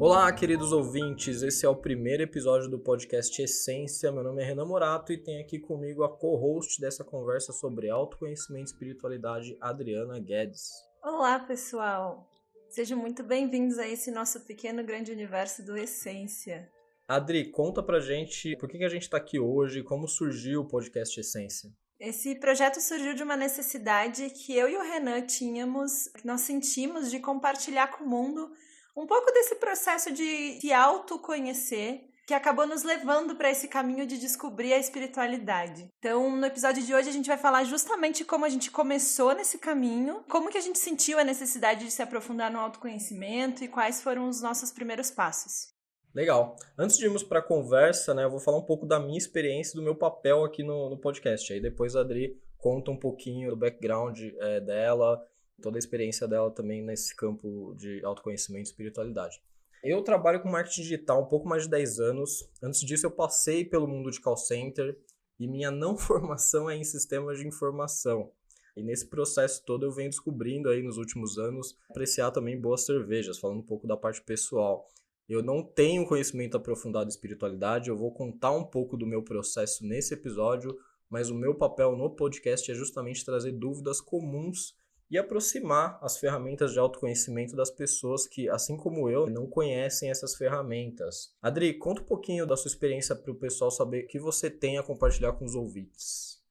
Olá, queridos ouvintes, esse é o primeiro episódio do podcast Essência. Meu nome é Renan Morato e tem aqui comigo a co-host dessa conversa sobre autoconhecimento e espiritualidade, Adriana Guedes. Olá, pessoal! Sejam muito bem-vindos a esse nosso pequeno grande universo do Essência. Adri, conta pra gente por que a gente tá aqui hoje, como surgiu o podcast Essência. Esse projeto surgiu de uma necessidade que eu e o Renan tínhamos, que nós sentimos de compartilhar com o mundo um pouco desse processo de se autoconhecer, que acabou nos levando para esse caminho de descobrir a espiritualidade. Então, no episódio de hoje, a gente vai falar justamente como a gente começou nesse caminho, como que a gente sentiu a necessidade de se aprofundar no autoconhecimento e quais foram os nossos primeiros passos. Legal. Antes de irmos para a conversa, eu vou falar um pouco da minha experiência e do meu papel aqui no podcast. Aí depois a Adri conta um pouquinho do background dela, toda a experiência dela também nesse campo de autoconhecimento e espiritualidade. Eu trabalho com marketing digital há um pouco mais de 10 anos. Antes disso, eu passei pelo mundo de call center e minha não formação é em sistemas de informação. E nesse processo todo eu venho descobrindo aí nos últimos anos apreciar também boas cervejas, falando um pouco da parte pessoal. Eu não tenho conhecimento aprofundado de espiritualidade, eu vou contar um pouco do meu processo nesse episódio, mas o meu papel no podcast é justamente trazer dúvidas comuns e aproximar as ferramentas de autoconhecimento das pessoas que, assim como eu, não conhecem essas ferramentas. Adri, conta um pouquinho da sua experiência para o pessoal saber o que você tem a compartilhar com os ouvintes.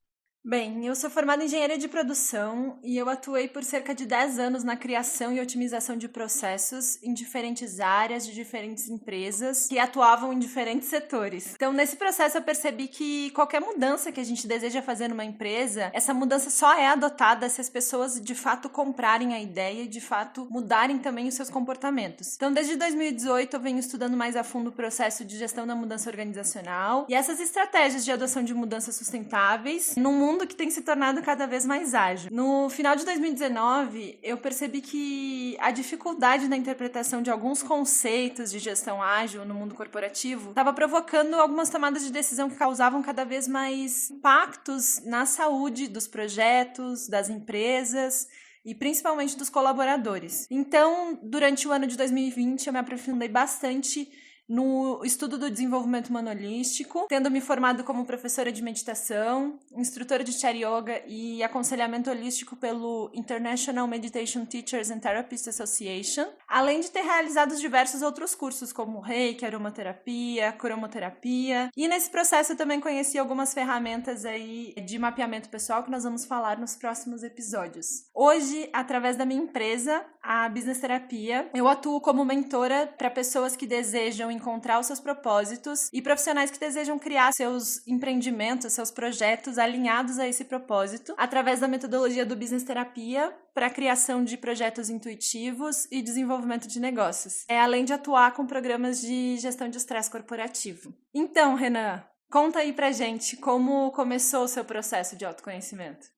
Bem, eu sou formada em engenharia de produção e eu atuei por cerca de 10 anos na criação e otimização de processos em diferentes áreas de diferentes empresas que atuavam em diferentes setores. Então, nesse processo eu percebi que qualquer mudança que a gente deseja fazer numa empresa, essa mudança só é adotada se as pessoas de fato comprarem a ideia e de fato mudarem também os seus comportamentos. Então, desde 2018 eu venho estudando mais a fundo o processo de gestão da mudança organizacional e essas estratégias de adoção de mudanças sustentáveis num mundo que tem se tornado cada vez mais ágil. No final de 2019, eu percebi que a dificuldade na interpretação de alguns conceitos de gestão ágil no mundo corporativo estava provocando algumas tomadas de decisão que causavam cada vez mais impactos na saúde dos projetos, das empresas e principalmente dos colaboradores. Então, durante o ano de 2020, eu me aprofundei bastante no estudo do desenvolvimento humano holístico, tendo me formado como professora de meditação, instrutora de Chari Yoga e aconselhamento holístico pelo International Meditation Teachers and Therapists Association, além de ter realizado diversos outros cursos como Reiki, aromaterapia, cromoterapia, e nesse processo eu também conheci algumas ferramentas aí de mapeamento pessoal que nós vamos falar nos próximos episódios. Hoje, através da minha empresa, a Business Terapia, eu atuo como mentora para pessoas que desejam encontrar os seus propósitos e profissionais que desejam criar seus empreendimentos, seus projetos alinhados a esse propósito, através da metodologia do Business Terapia para a criação de projetos intuitivos e desenvolvimento de negócios, além de atuar com programas de gestão de estresse corporativo. Então, Renan, conta aí pra gente como começou o seu processo de autoconhecimento.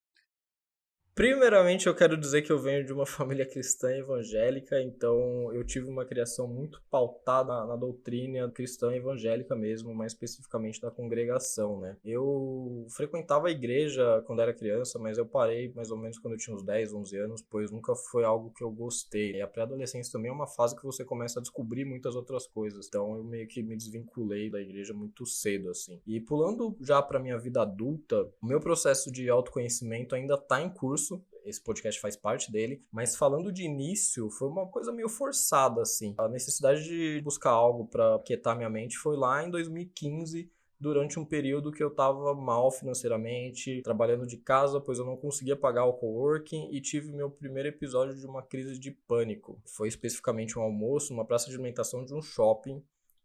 Primeiramente, eu quero dizer que eu venho de uma família cristã evangélica, então eu tive uma criação muito pautada na doutrina cristã evangélica mesmo, mais especificamente da congregação, Eu frequentava a igreja quando era criança, mas eu parei mais ou menos quando eu tinha uns 10, 11 anos, pois nunca foi algo que eu gostei. E a pré-adolescência também é uma fase que você começa a descobrir muitas outras coisas, então eu meio que me desvinculei da igreja muito cedo, assim. E pulando já para minha vida adulta, o meu processo de autoconhecimento ainda está em curso. Esse podcast faz parte dele, mas falando de início, foi uma coisa meio forçada, assim. A necessidade de buscar algo para quietar minha mente foi lá em 2015, durante um período que eu estava mal financeiramente, trabalhando de casa, pois eu não conseguia pagar o coworking e tive meu primeiro episódio de uma crise de pânico. Foi especificamente um almoço numa praça de alimentação de um shopping.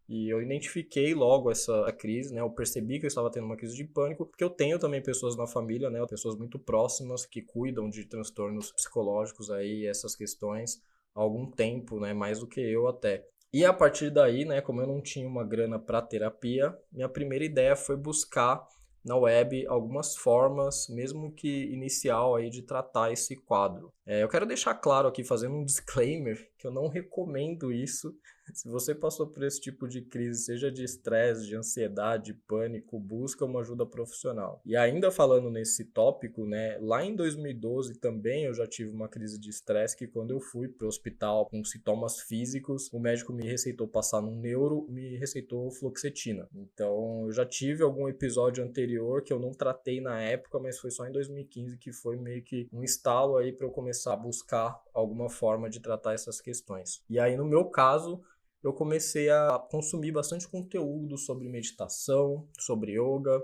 E eu identifiquei logo essa crise, Eu percebi que eu estava tendo uma crise de pânico, porque eu tenho também pessoas na família, Pessoas muito próximas que cuidam de transtornos psicológicos aí, essas questões, há algum tempo, Mais do que eu até. E a partir daí, como eu não tinha uma grana para terapia, minha primeira ideia foi buscar na web algumas formas, mesmo que inicial, aí, de tratar esse quadro. Eu quero deixar claro aqui, fazendo um disclaimer, que eu não recomendo isso, Se você passou por esse tipo de crise, seja de estresse, de ansiedade, pânico, busca uma ajuda profissional. E ainda falando nesse tópico, né, lá em 2012 também eu já tive uma crise de estresse que quando eu fui para o hospital com sintomas físicos, o médico me receitou passar no neuro, me receitou fluoxetina. Então eu já tive algum episódio anterior que eu não tratei na época, mas foi só em 2015 que foi meio que um estalo aí para eu começar a buscar alguma forma de tratar essas questões. E aí no meu caso, eu comecei a consumir bastante conteúdo sobre meditação, sobre yoga,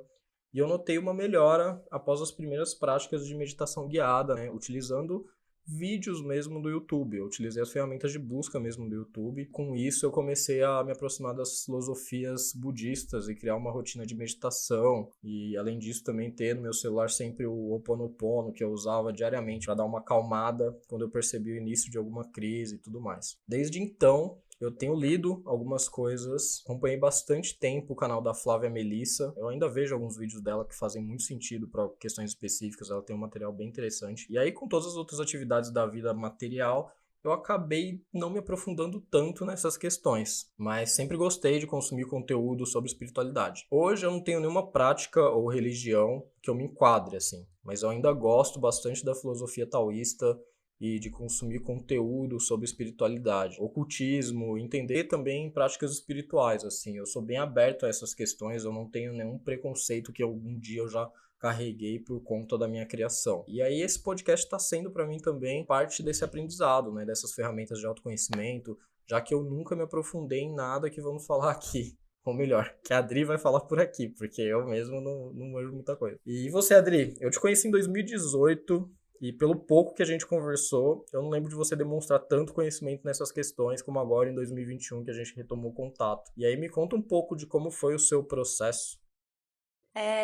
e eu notei uma melhora após as primeiras práticas de meditação guiada, né, utilizando vídeos mesmo do YouTube. Eu utilizei as ferramentas de busca mesmo do YouTube. Com isso, eu comecei a me aproximar das filosofias budistas e criar uma rotina de meditação. E, além disso, também ter no meu celular sempre o Ho Oponopono, que eu usava diariamente para dar uma acalmada quando eu percebi o início de alguma crise e tudo mais. Desde então, eu tenho lido algumas coisas, acompanhei bastante tempo o canal da Flávia Melissa. Eu ainda vejo alguns vídeos dela que fazem muito sentido para questões específicas, ela tem um material bem interessante. E aí, com todas as outras atividades da vida material, eu acabei não me aprofundando tanto nessas questões, mas sempre gostei de consumir conteúdo sobre espiritualidade. Hoje eu não tenho nenhuma prática ou religião que eu me enquadre assim, mas eu ainda gosto bastante da filosofia taoísta e de consumir conteúdo sobre espiritualidade, ocultismo, entender também práticas espirituais, assim. Eu sou bem aberto a essas questões, eu não tenho nenhum preconceito que algum dia eu já carreguei por conta da minha criação. E aí esse podcast está sendo para mim também parte desse aprendizado, né, dessas ferramentas de autoconhecimento, já que eu nunca me aprofundei em nada que vamos falar aqui. Ou melhor, que a Adri vai falar por aqui, porque eu mesmo não manjo muita coisa. E você, Adri, eu te conheci em 2018, e pelo pouco que a gente conversou, eu não lembro de você demonstrar tanto conhecimento nessas questões como agora em 2021 que a gente retomou contato. E aí me conta um pouco de como foi o seu processo.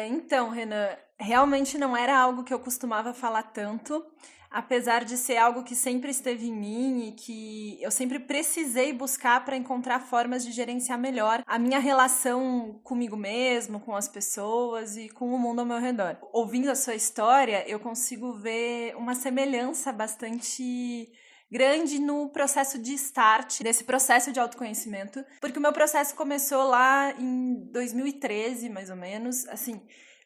Então, Renan, realmente não era algo que eu costumava falar tanto, apesar de ser algo que sempre esteve em mim e que eu sempre precisei buscar para encontrar formas de gerenciar melhor a minha relação comigo mesmo, com as pessoas e com o mundo ao meu redor. Ouvindo a sua história, eu consigo ver uma semelhança bastante grande no processo de start, desse processo de autoconhecimento, porque o meu processo começou lá em 2013, mais ou menos, assim.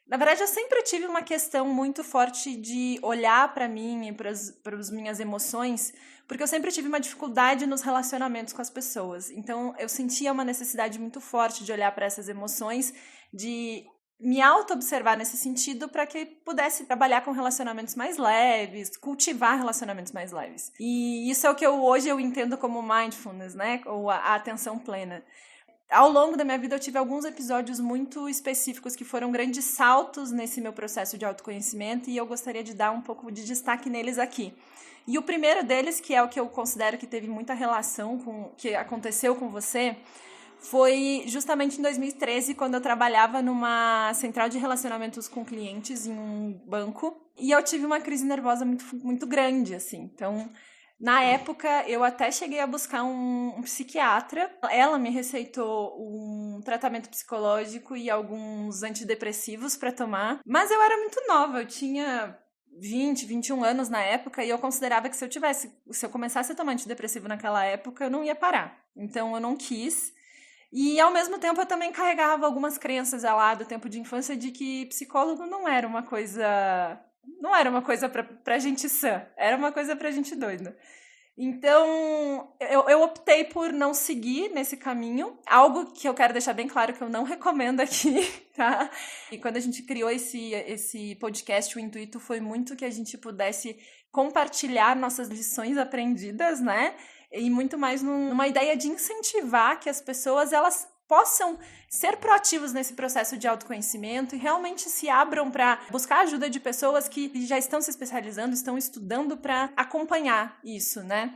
Na verdade, eu sempre tive uma questão muito forte de olhar para mim e para as minhas emoções, porque eu sempre tive uma dificuldade nos relacionamentos com as pessoas. Então, eu sentia uma necessidade muito forte de olhar para essas emoções, de me auto-observar nesse sentido para que pudesse trabalhar com relacionamentos mais leves, cultivar relacionamentos mais leves. E isso é o que hoje eu entendo como mindfulness, né? Ou a atenção plena. Ao longo da minha vida eu tive alguns episódios muito específicos que foram grandes saltos nesse meu processo de autoconhecimento e eu gostaria de dar um pouco de destaque neles aqui. E o primeiro deles, que é o que eu considero que teve muita relação com o que aconteceu com você, foi justamente em 2013, quando eu trabalhava numa central de relacionamentos com clientes em um banco. E eu tive uma crise nervosa muito grande, assim. Então, na época, eu até cheguei a buscar um psiquiatra. Ela me receitou um tratamento psicológico e alguns antidepressivos para tomar. Mas eu era muito nova, eu tinha 21 anos na época, e eu considerava que se eu começasse a tomar antidepressivo naquela época, eu não ia parar. Então, eu não quis. E, ao mesmo tempo, eu também carregava algumas crenças lá do tempo de infância de que psicólogo não era uma coisa pra gente sã, era uma coisa pra gente doida. Então, eu optei por não seguir nesse caminho, algo que eu quero deixar bem claro que eu não recomendo aqui, tá? E quando a gente criou esse podcast, o intuito foi muito que a gente pudesse compartilhar nossas lições aprendidas, né? E muito mais numa ideia de incentivar que as pessoas elas possam ser proativos nesse processo de autoconhecimento e realmente se abram para buscar ajuda de pessoas que já estão se especializando, estão estudando para acompanhar isso, né?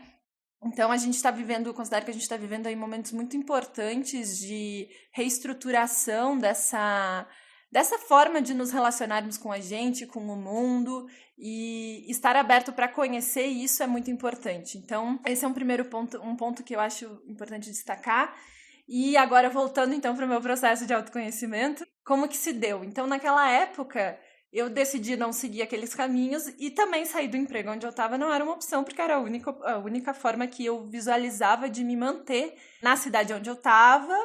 Então, eu considero que a gente está vivendo aí momentos muito importantes de reestruturação dessa forma de nos relacionarmos com a gente, com o mundo, e estar aberto para conhecer isso é muito importante. Então, esse é um primeiro ponto, um ponto que eu acho importante destacar. E agora, voltando então para o meu processo de autoconhecimento, como que se deu? Então, naquela época, eu decidi não seguir aqueles caminhos e também sair do emprego onde eu estava não era uma opção, porque era a única forma que eu visualizava de me manter na cidade onde eu estava,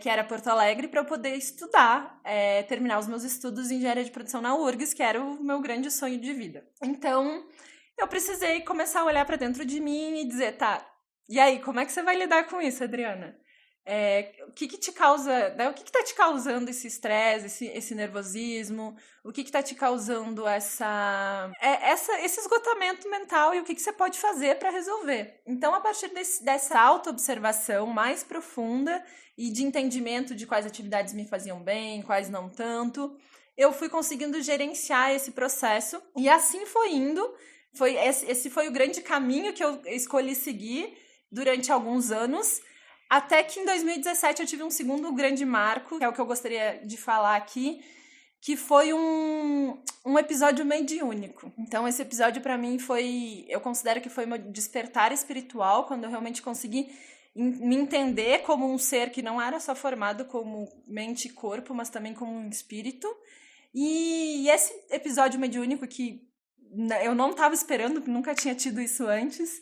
que era Porto Alegre, para eu poder estudar, terminar os meus estudos em engenharia de produção na URGS, que era o meu grande sonho de vida. Então, eu precisei começar a olhar para dentro de mim e dizer, tá, e aí, como é que você vai lidar com isso, Adriana? O que te causa, né? O que tá te causando esse estresse, esse nervosismo? O que tá te causando esse esgotamento mental e o que você pode fazer para resolver? Então, a partir dessa auto-observação mais profunda e de entendimento de quais atividades me faziam bem, quais não tanto, eu fui conseguindo gerenciar esse processo e assim foi indo. Esse foi o grande caminho que eu escolhi seguir durante alguns anos. Até que em 2017 eu tive um segundo grande marco, que é o que eu gostaria de falar aqui, que foi um episódio mediúnico. Então esse episódio para mim eu considero que foi meu despertar espiritual, quando eu realmente consegui me entender como um ser que não era só formado como mente e corpo, mas também como um espírito. E esse episódio mediúnico que eu não estava esperando, nunca tinha tido isso antes,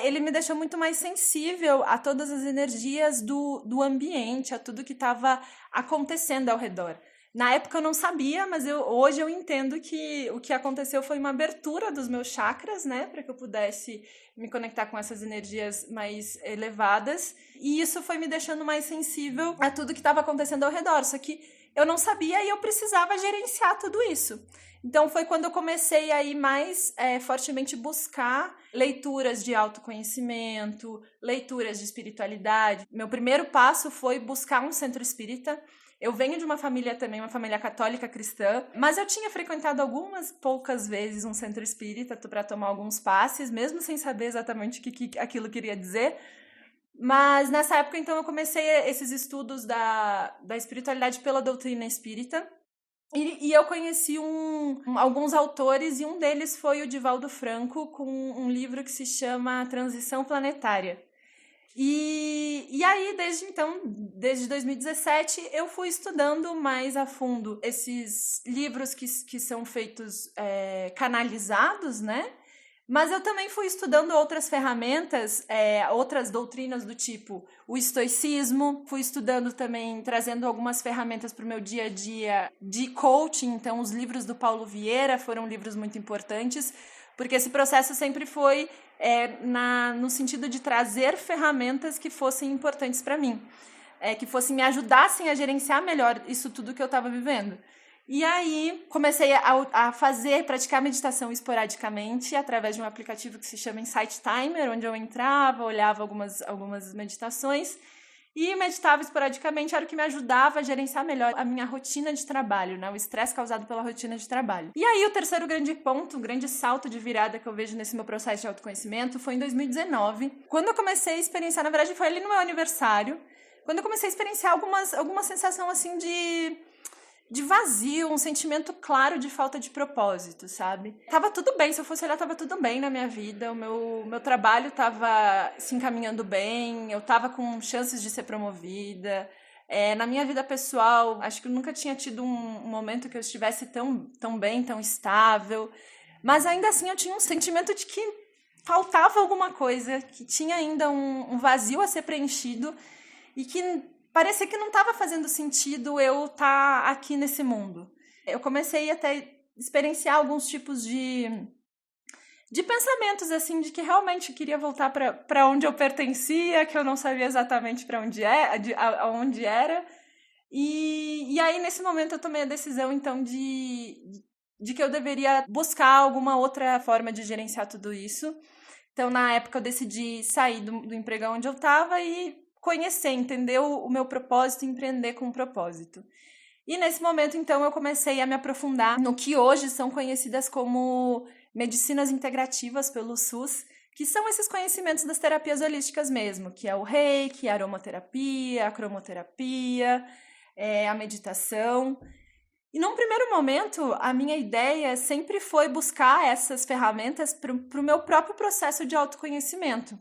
ele me deixou muito mais sensível a todas as energias do ambiente, a tudo que estava acontecendo ao redor. Na época eu não sabia, mas hoje eu entendo que o que aconteceu foi uma abertura dos meus chakras, né, para que eu pudesse me conectar com essas energias mais elevadas, e isso foi me deixando mais sensível a tudo que estava acontecendo ao redor, só que eu não sabia e eu precisava gerenciar tudo isso. Então foi quando eu comecei a ir mais fortemente buscar leituras de autoconhecimento, leituras de espiritualidade. Meu primeiro passo foi buscar um centro espírita. Eu venho de uma família também, uma família católica cristã, mas eu tinha frequentado algumas poucas vezes um centro espírita para tomar alguns passes, mesmo sem saber exatamente o que aquilo queria dizer. Mas nessa época, então, eu comecei esses estudos da espiritualidade pela doutrina espírita. E eu conheci alguns autores, e um deles foi o Divaldo Franco, com um livro que se chama Transição Planetária. E aí, desde 2017, eu fui estudando mais a fundo esses livros que são feitos canalizados, né? Mas eu também fui estudando outras ferramentas, outras doutrinas do tipo o estoicismo, fui estudando também, trazendo algumas ferramentas para o meu dia a dia de coaching. Então, os livros do Paulo Vieira foram livros muito importantes, porque esse processo sempre foi no sentido de trazer ferramentas que fossem importantes para mim, que me ajudassem a gerenciar melhor isso tudo que eu estava vivendo. E aí, comecei a praticar meditação esporadicamente, através de um aplicativo que se chama Insight Timer, onde eu entrava, olhava algumas meditações e meditava esporadicamente, era o que me ajudava a gerenciar melhor a minha rotina de trabalho, né? O estresse causado pela rotina de trabalho. E aí, o terceiro grande ponto, o grande salto de virada que eu vejo nesse meu processo de autoconhecimento foi em 2019, quando eu comecei a experienciar, na verdade foi ali no meu aniversário, quando eu comecei a experienciar alguma sensação assim de vazio, um sentimento claro de falta de propósito, sabe? Tava tudo bem, se eu fosse olhar, tava tudo bem na minha vida, o meu trabalho tava se encaminhando bem, eu tava com chances de ser promovida. Na minha vida pessoal, acho que eu nunca tinha tido um momento que eu estivesse tão bem, tão estável, mas ainda assim eu tinha um sentimento de que faltava alguma coisa, que tinha ainda um vazio a ser preenchido e que parecia que não estava fazendo sentido eu estar aqui nesse mundo. Eu comecei até a experienciar alguns tipos de pensamentos, assim, de que realmente eu queria voltar para onde eu pertencia, que eu não sabia exatamente para onde aonde era. E aí, nesse momento, eu tomei a decisão, então, de que eu deveria buscar alguma outra forma de gerenciar tudo isso. Então, na época, eu decidi sair do emprego onde eu estava e conhecer, entender o meu propósito e empreender com um propósito. E nesse momento, então, eu comecei a me aprofundar no que hoje são conhecidas como medicinas integrativas pelo SUS, que são esses conhecimentos das terapias holísticas mesmo, que é o reiki, a aromaterapia, a cromoterapia, a meditação. E num primeiro momento, a minha ideia sempre foi buscar essas ferramentas para o meu próprio processo de autoconhecimento.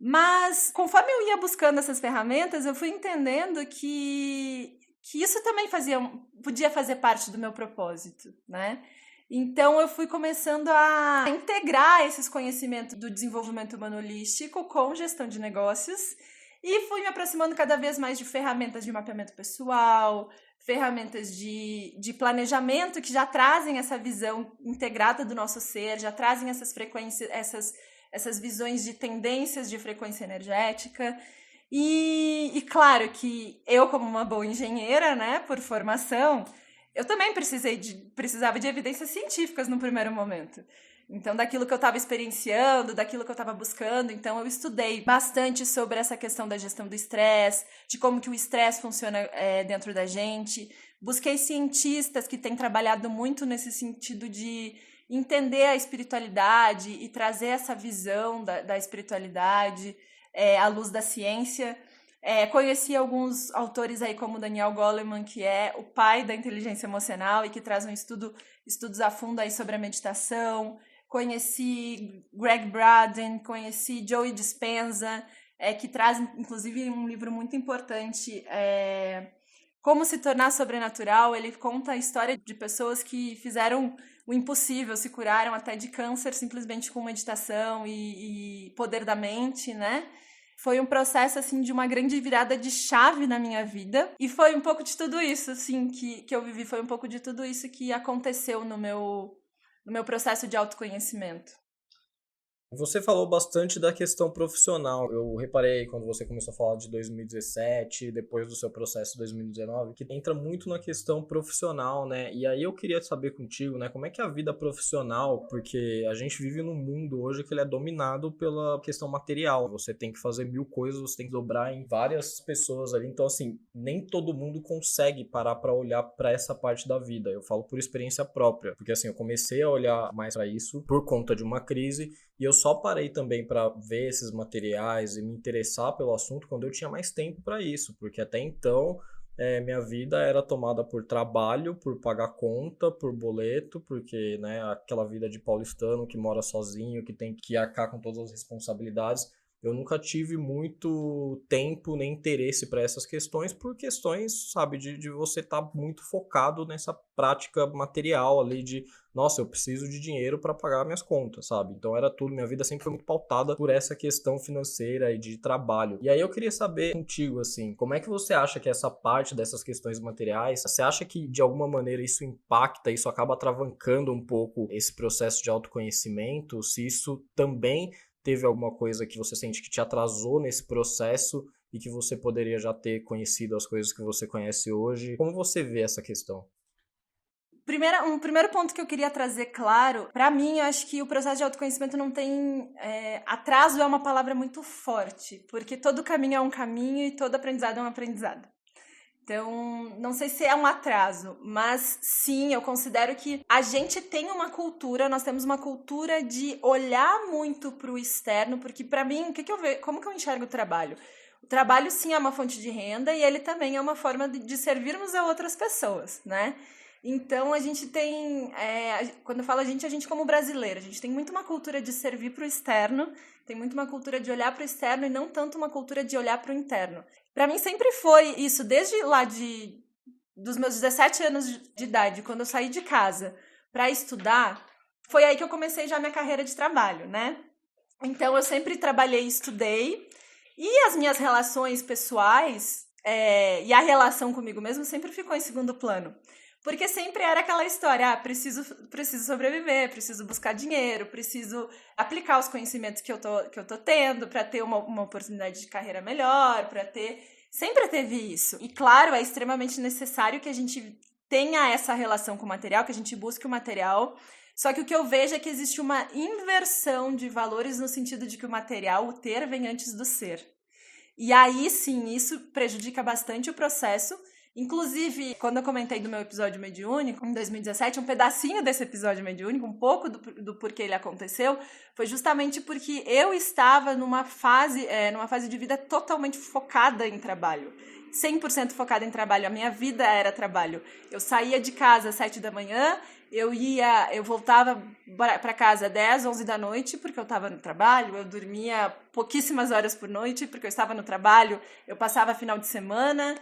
Mas, conforme eu ia buscando essas ferramentas, eu fui entendendo que que isso também podia fazer parte do meu propósito, né? Então, eu fui começando a integrar esses conhecimentos do desenvolvimento humano holístico com gestão de negócios e fui me aproximando cada vez mais de ferramentas de mapeamento pessoal, ferramentas de planejamento que já trazem essa visão integrada do nosso ser, já trazem essas frequências, essas visões de tendências de frequência energética. E claro que eu, como uma boa engenheira, né, por formação, eu também precisava de evidências científicas no primeiro momento. Então, daquilo que eu estava experienciando, daquilo que eu estava buscando. Então, eu estudei bastante sobre essa questão da gestão do estresse, de como que o estresse funciona dentro da gente. Busquei cientistas que têm trabalhado muito nesse sentido de entender a espiritualidade e trazer essa visão da espiritualidade à luz da ciência. Conheci alguns autores aí como Daniel Goleman, que é o pai da inteligência emocional e que traz estudos a fundo aí sobre a meditação. Conheci Greg Braden, conheci Joey Dispenza, que traz inclusive um livro muito importante, Como se tornar sobrenatural. Ele conta a história de pessoas que fizeram o impossível, se curaram até de câncer simplesmente com meditação e poder da mente, né? Foi um processo, assim, de uma grande virada de chave na minha vida. E foi um pouco de tudo isso, assim, que eu vivi. Foi um pouco de tudo isso que aconteceu no meu processo de autoconhecimento. Você falou bastante da questão profissional. Eu reparei quando você começou a falar de 2017, depois do seu processo de 2019, que entra muito na questão profissional, né? E aí eu queria saber contigo, né, como é que é a vida profissional, porque a gente vive num mundo hoje que ele é dominado pela questão material. Você tem que fazer 1000 coisas, você tem que dobrar em várias pessoas ali. Então, assim, nem todo mundo consegue parar para olhar para essa parte da vida. Eu falo por experiência própria, porque assim, eu comecei a olhar mais para isso por conta de uma crise. E eu só parei também para ver esses materiais e me interessar pelo assunto quando eu tinha mais tempo para isso, porque até então minha vida era tomada por trabalho, por pagar conta, por boleto, porque, né, aquela vida de paulistano que mora sozinho, que tem que arcar com todas as responsabilidades. Eu nunca tive muito tempo nem interesse para essas questões, por questões, sabe, de você estar muito focado nessa prática material ali de, nossa, eu preciso de dinheiro para pagar minhas contas, sabe? Então era tudo, minha vida sempre foi muito pautada por essa questão financeira e de trabalho. E aí eu queria saber contigo, assim, como é que você acha que essa parte dessas questões materiais, você acha que de alguma maneira isso impacta, isso acaba atravancando um pouco esse processo de autoconhecimento? Se isso também teve alguma coisa que você sente que te atrasou nesse processo e que você poderia já ter conhecido as coisas que você conhece hoje? Como você vê essa questão? Um primeiro ponto que eu queria trazer claro, para mim, eu acho que o processo de autoconhecimento não tem... atraso é uma palavra muito forte, porque todo caminho é um caminho e todo aprendizado é um aprendizado. Então, não sei se é um atraso, mas sim, eu considero que a gente tem uma cultura, nós temos uma cultura de olhar muito para o externo, porque para mim, como que eu enxergo o trabalho? O trabalho sim é uma fonte de renda e ele também é uma forma de servirmos a outras pessoas, né? Então, a gente tem, quando eu falo a gente como brasileiro, a gente tem muito uma cultura de servir para o externo, tem muito uma cultura de olhar para o externo e não tanto uma cultura de olhar para o interno. Para mim sempre foi isso, desde lá dos meus 17 anos de idade, quando eu saí de casa para estudar, foi aí que eu comecei já a minha carreira de trabalho, né? Então, eu sempre trabalhei e estudei, e as minhas relações pessoais e a relação comigo mesmo sempre ficou em segundo plano. Porque sempre era aquela história, preciso sobreviver, preciso buscar dinheiro, preciso aplicar os conhecimentos que eu tô tendo para ter uma oportunidade de carreira melhor, sempre teve isso. E claro, é extremamente necessário que a gente tenha essa relação com o material, que a gente busque o material. Só que o que eu vejo é que existe uma inversão de valores no sentido de que o material, o ter, vem antes do ser. E aí sim, isso prejudica bastante o processo. Inclusive, quando eu comentei do meu episódio mediúnico, em 2017, um pedacinho desse episódio mediúnico, um pouco do porquê ele aconteceu, foi justamente porque eu estava numa fase de vida totalmente focada em trabalho. 100% focada em trabalho, a minha vida era trabalho. Eu saía de casa às 7 da manhã, eu voltava para casa às 10, 11 da noite, porque eu estava no trabalho, eu dormia pouquíssimas horas por noite, porque eu estava no trabalho, eu passava final de semana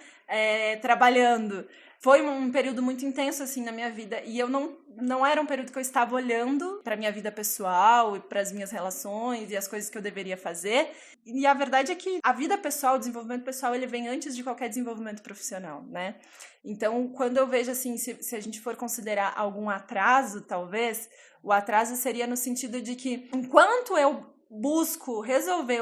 trabalhando. Foi um período muito intenso, assim, na minha vida, e eu não era um período que eu estava olhando para minha vida pessoal e para as minhas relações e as coisas que eu deveria fazer. E a verdade é que a vida pessoal, o desenvolvimento pessoal, ele vem antes de qualquer desenvolvimento profissional, né? Então, quando eu vejo, assim, se a gente for considerar algum atraso, talvez, o atraso seria no sentido de que, enquanto eu busco resolver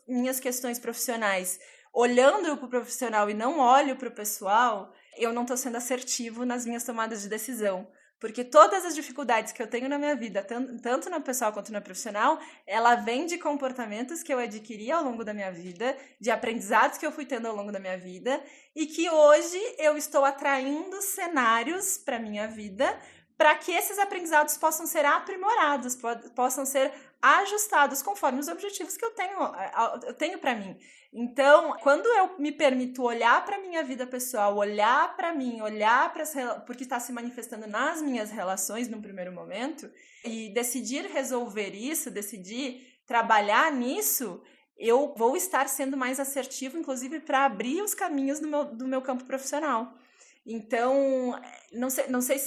minhas questões profissionais olhando para o profissional e não olho para o pessoal, eu não estou sendo assertivo nas minhas tomadas de decisão. Porque todas as dificuldades que eu tenho na minha vida, tanto na pessoal quanto na profissional, ela vem de comportamentos que eu adquiri ao longo da minha vida, de aprendizados que eu fui tendo ao longo da minha vida, e que hoje eu estou atraindo cenários para a minha vida para que esses aprendizados possam ser aprimorados, possam ser ajustados conforme os objetivos que eu tenho para mim. Então, quando eu me permito olhar para a minha vida pessoal, olhar para mim, olhar para porque está se manifestando nas minhas relações num primeiro momento, e decidir resolver isso, decidir trabalhar nisso, eu vou estar sendo mais assertivo, inclusive para abrir os caminhos do meu campo profissional. Então, não sei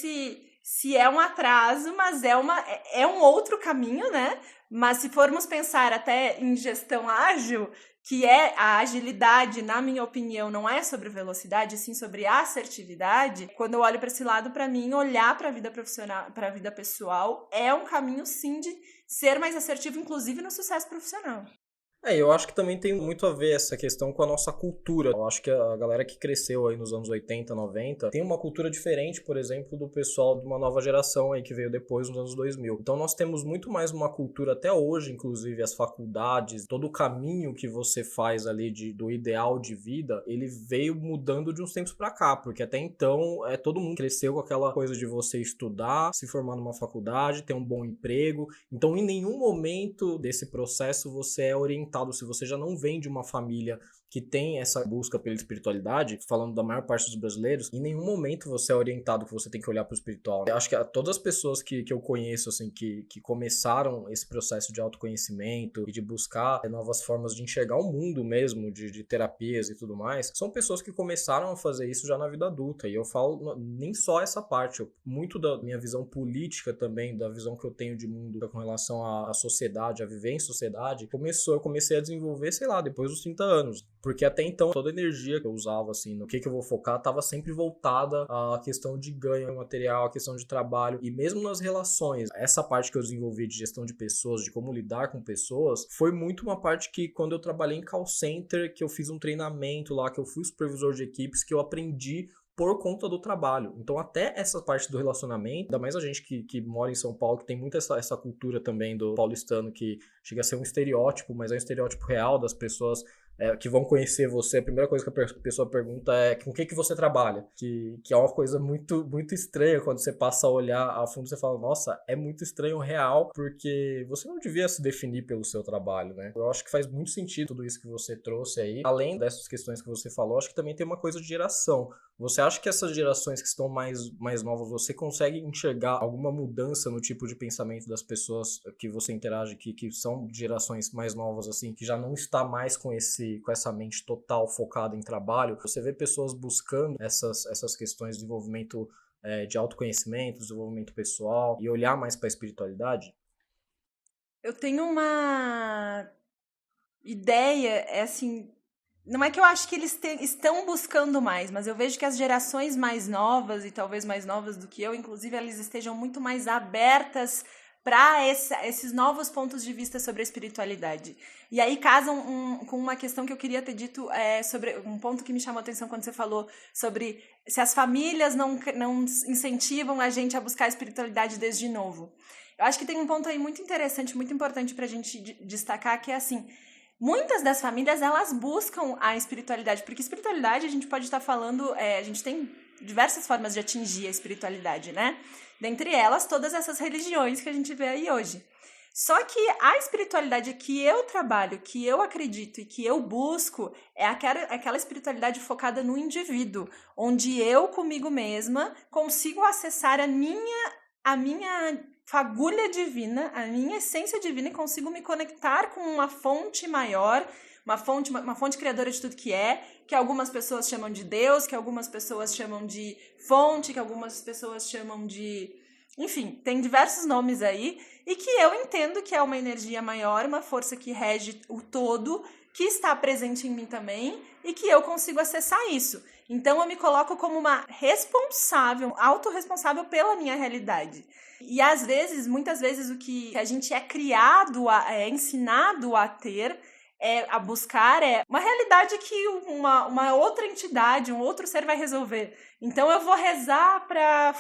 se é um atraso, mas é um outro caminho, né? Mas se formos pensar até em gestão ágil, que é a agilidade, na minha opinião, não é sobre velocidade, sim sobre assertividade. Quando eu olho para esse lado, para mim, olhar para a vida profissional, para a vida pessoal, é um caminho, sim, de ser mais assertivo, inclusive no sucesso profissional. Eu acho que também tem muito a ver essa questão com a nossa cultura. Eu acho que a galera que cresceu aí nos anos 80, 90, tem uma cultura diferente, por exemplo, do pessoal de uma nova geração aí que veio depois nos anos 2000. Então nós temos muito mais uma cultura até hoje, inclusive as faculdades, todo o caminho que você faz ali do ideal de vida, ele veio mudando de uns tempos pra cá, porque até então todo mundo cresceu com aquela coisa de você estudar, se formar numa faculdade, ter um bom emprego. Então em nenhum momento desse processo você é orientado. Se você já não vem de uma família que tem essa busca pela espiritualidade, falando da maior parte dos brasileiros, em nenhum momento você é orientado que você tem que olhar para o espiritual. Eu acho que todas as pessoas que eu conheço, assim, que começaram esse processo de autoconhecimento e de buscar novas formas de enxergar o mundo mesmo, de terapias e tudo mais, são pessoas que começaram a fazer isso já na vida adulta. E eu falo nem só essa parte, muito da minha visão política também, da visão que eu tenho de mundo com relação à sociedade, a viver em sociedade, eu comecei a desenvolver, sei lá, depois dos 30 anos. Porque até então, toda a energia que eu usava, assim, no que eu vou focar, estava sempre voltada à questão de ganho material, à questão de trabalho. E mesmo nas relações, essa parte que eu desenvolvi de gestão de pessoas, de como lidar com pessoas, foi muito uma parte que, quando eu trabalhei em call center, que eu fiz um treinamento lá, que eu fui supervisor de equipes, que eu aprendi por conta do trabalho. Então até essa parte do relacionamento, ainda mais a gente que mora em São Paulo, que tem muito essa cultura também do paulistano, que chega a ser um estereótipo, mas é um estereótipo real das pessoas que vão conhecer você. A primeira coisa que a pessoa pergunta é com o que você trabalha, que é uma coisa muito, muito estranha quando você passa a olhar a fundo. Você fala, nossa, é muito estranho, real, porque você não devia se definir pelo seu trabalho, né? Eu acho que faz muito sentido tudo isso que você trouxe aí. Além dessas questões que você falou, acho que também tem uma coisa de geração. Você acha que essas gerações que estão mais novas, você consegue enxergar alguma mudança no tipo de pensamento das pessoas que você interage, que são gerações mais novas, assim, que já não está mais com essa mente total focada em trabalho? Você vê pessoas buscando essas questões de desenvolvimento de autoconhecimento, desenvolvimento pessoal e olhar mais para a espiritualidade? Eu tenho uma ideia, assim, não é que eu acho que eles estão buscando mais, mas eu vejo que as gerações mais novas, e talvez mais novas do que eu, inclusive, elas estejam muito mais abertas para esses novos pontos de vista sobre a espiritualidade. E aí casam com uma questão que eu queria ter dito sobre um ponto que me chamou a atenção quando você falou sobre se as famílias não incentivam a gente a buscar a espiritualidade desde novo. Eu acho que tem um ponto aí muito interessante, muito importante para a gente destacar, que é assim, muitas das famílias, elas buscam a espiritualidade, porque espiritualidade a gente pode estar falando, a gente tem diversas formas de atingir a espiritualidade, né? Dentre elas, todas essas religiões que a gente vê aí hoje. Só que a espiritualidade que eu trabalho, que eu acredito e que eu busco é aquela espiritualidade focada no indivíduo, onde eu, comigo mesma, consigo acessar a minha fagulha divina, a minha essência divina, e consigo me conectar com uma fonte maior, uma fonte criadora de tudo que algumas pessoas chamam de Deus, que algumas pessoas chamam de fonte, que algumas pessoas chamam de... Enfim, tem diversos nomes aí, e que eu entendo que é uma energia maior, uma força que rege o todo, que está presente em mim também, e que eu consigo acessar isso. Então eu me coloco como uma responsável, autorresponsável pela minha realidade. E às vezes, muitas vezes, o que a gente é criado, é ensinado a ter, a buscar uma realidade que uma outra entidade, um outro ser vai resolver. Então eu vou rezar para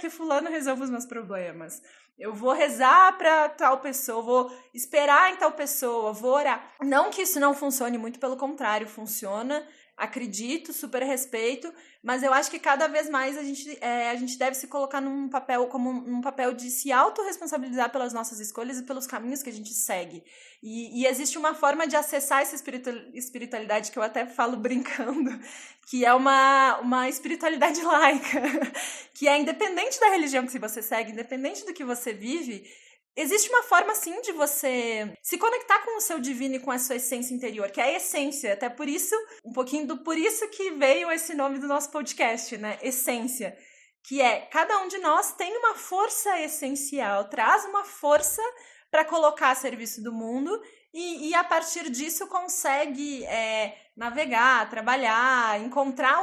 que fulano resolva os meus problemas. Eu vou rezar para tal pessoa, vou esperar em tal pessoa, vou orar. Não que isso não funcione, muito pelo contrário, funciona. Acredito, super respeito, mas eu acho que cada vez mais a gente deve se colocar num papel de se autorresponsabilizar pelas nossas escolhas e pelos caminhos que a gente segue. E existe uma forma de acessar essa espiritualidade que eu até falo brincando, que é uma espiritualidade laica, que é independente da religião que você segue, independente do que você vive. Existe uma forma, sim, de você se conectar com o seu divino e com a sua essência interior, que é a essência. Até por isso, por isso que veio esse nome do nosso podcast, né? Essência. Que é, cada um de nós tem uma força essencial, traz uma força para colocar a serviço do mundo e a partir disso consegue navegar, trabalhar, encontrar